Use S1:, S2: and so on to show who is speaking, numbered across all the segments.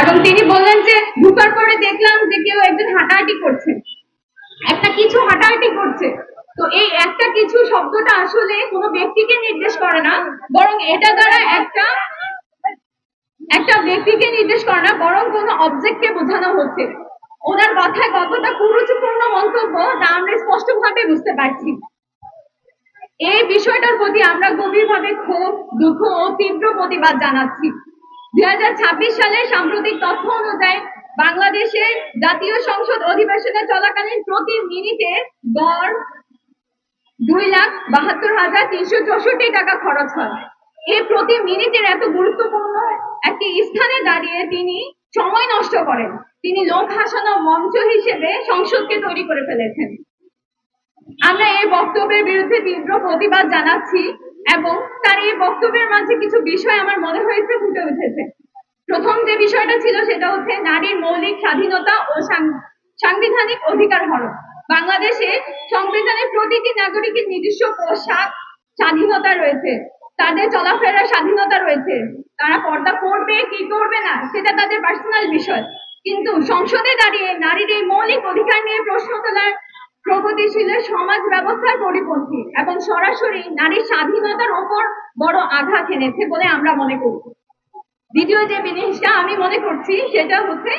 S1: এবং তিনি বললেন যে ঢোকার পরে দেখলাম যে কেউ একজন হাঁটাহাঁটি করছে, একটা কিছু হাঁটাহাঁটি করছে। তো এই একটা কিছু শব্দটা আসলে কোনো ব্যক্তিকে নির্দেশ করে না, বরং এটা দ্বারা একটা ব্যক্তিকে নির্দেশ করে না, বরং কোনো অবজেক্টকে বোঝানো হচ্ছে। ওনার কথায় কতটা কুরুচিপূর্ণ মন্তব্য তা আমরা স্পষ্টভাবে বুঝতে পারছি। এই বিষয়টার প্রতি আমরা গভীরভাবে ক্ষোভ, দুঃখ ও তীব্র প্রতিবাদ জানাচ্ছি। 2026 সালের সাম্প্রতিক তথ্য অনুযায়ী বাংলাদেশে জাতীয় সংসদ অধিবেশনে চলাকালীন প্রতি মিনিটে গড় 2,72,364 টাকা খরচ হয়। এই প্রতি মিনিটের এত গুরুত্বপূর্ণ একটি স্থানে দাঁড়িয়ে তিনি সময় নষ্ট করেন। তিনি লোক হাসানো মঞ্চ হিসেবে সংসদকে তৈরি করে ফেলেছেন। আমরা এই বক্তব্যের বিরুদ্ধে তীব্র প্রতিবাদ জানাচ্ছি এবং তার এই বক্তব্যের মাঝে কিছু বিষয় আমার মনে হয়েছে ফুটে উঠেছে। প্রথম যে বিষয়টা ছিল সেটা হচ্ছে নারীর মৌলিক স্বাধীনতা ও সাংবিধানিক অধিকার হরণ। বাংলাদেশে সংবিধানে প্রতিটি নাগরিকের নিজস্ব পোশাক স্বাধীনতা রয়েছে, তাদের চলাফেরার স্বাধীনতা রয়েছে, তারা পর্দা করবে কি করবে না সেটা তাদের পার্সোনাল বিষয়। কিন্তু সংসদে দাঁড়িয়ে নারীর এই মৌলিক অধিকার নিয়ে প্রশ্ন তোলার প্রগতিশীল সমাজ ব্যবস্থার পরিপন্থী এবং সরাসরি নারীর স্বাধীনতার ওপর বড় আঘাত এনেছে বলে আমরা মনে করি। দ্বিতীয় যে জিনিসটা আমি মনে করছি সেটা হচ্ছে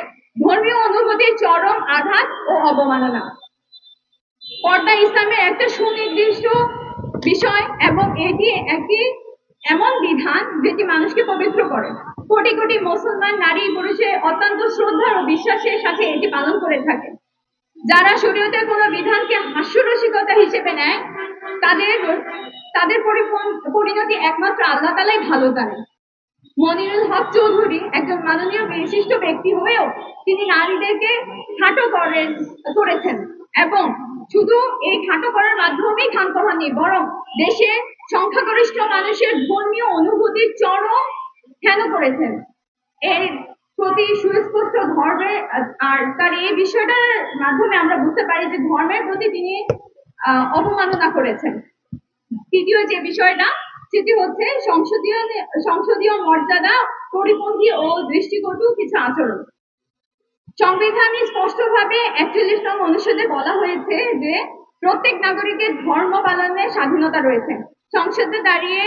S1: ধর্মীয় অনুভূতির চরম আঘাত ও অবমাননা। পর্দা ইসলামের একটা সুনির্দিষ্ট বিষয় এবং এটি একটি এমন বিধান যেটি মানুষকে পবিত্র করে। কোটি কোটি মুসলমান নারী পুরুষের অত্যন্ত শ্রদ্ধা ও বিশ্বাসের সাথে এটি পালন করে থাকে। যারা শরীয়তের কোনো বিধানকে হাস্যরসিকতা হিসেবে নেয় তাদের পরিণতি একমাত্র আল্লাহ তাআলাই ভালো জানেন। মনিরুল হক চৌধুরী একজন মাননীয় বিশিষ্ট ব্যক্তি হয়েও তিনি নারীদেরকে খাটো করেছেন এবং শুধু এই খাটো করার মাধ্যমেই ক্ষান্ত হননি, বরং দেশে সংখ্যাগরিষ্ঠ মানুষের ধর্মীয় অনুভূতির চরম হেন করেছেন। এর প্রতি সুস্পষ্ট ধর্মের আর তার এই বিষয়টার মাধ্যমে আমরা বুঝতে পারি যে ধর্মের প্রতি তিনি অবমাননা করেছেন। তৃতীয় যে বিষয়টা সেটি হচ্ছে সংসদীয় মর্যাদা পরিপন্থী ও দৃষ্টিকটু কিছু আচরণ। সংবিধানে স্পষ্টভাবে 41 নং অনুচ্ছেদে বলা হয়েছে যে প্রত্যেক নাগরিকের ধর্ম পালনের স্বাধীনতা রয়েছে। সংসদে দাঁড়িয়ে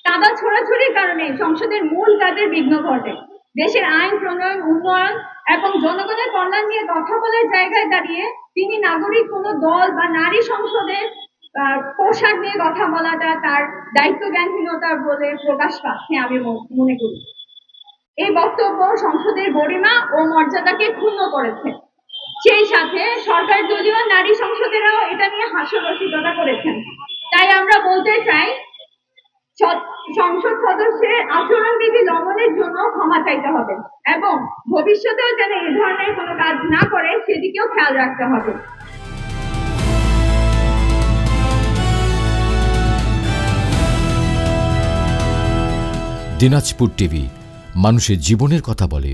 S1: কাদা ছোড়াছুড়ির কারণে সংসদের মূল কাজের বিঘ্ন ঘটে। দেশের আইন প্রণয়ন, উন্নয়ন এবং জনগণের কল্যাণ নিয়ে কথা বলার জায়গায় দাঁড়িয়ে তিনি নাগরিক কোনো দল বা নারী সংসদের পোশাক নিয়ে কথা বলাটা তার দায়িত্ব জ্ঞানহীনতা বলে প্রকাশ পাচ্ছে আমি মনে করি। এই বক্তব্য সংসদের গরিমা ও মর্যাদাকে ক্ষুণ্ণ করেছে। সেই সাথে সরকার দলীয় নারী সংসদেরাও এটা নিয়ে হাস্যরসিকতা করেছেন। তাই আমরা বলতে চাই সংসদ সদস্যের আচরণবিধি লঙ্ঘনের জন্য ক্ষমা চাইতে হবে এবং ভবিষ্যতেও যেন এই ধরনের কোনো কাজ না করে সেদিকেও খেয়াল রাখতে হবে।
S2: দিনাজপুর টিভি, মানুষের জীবনের কথা বলে।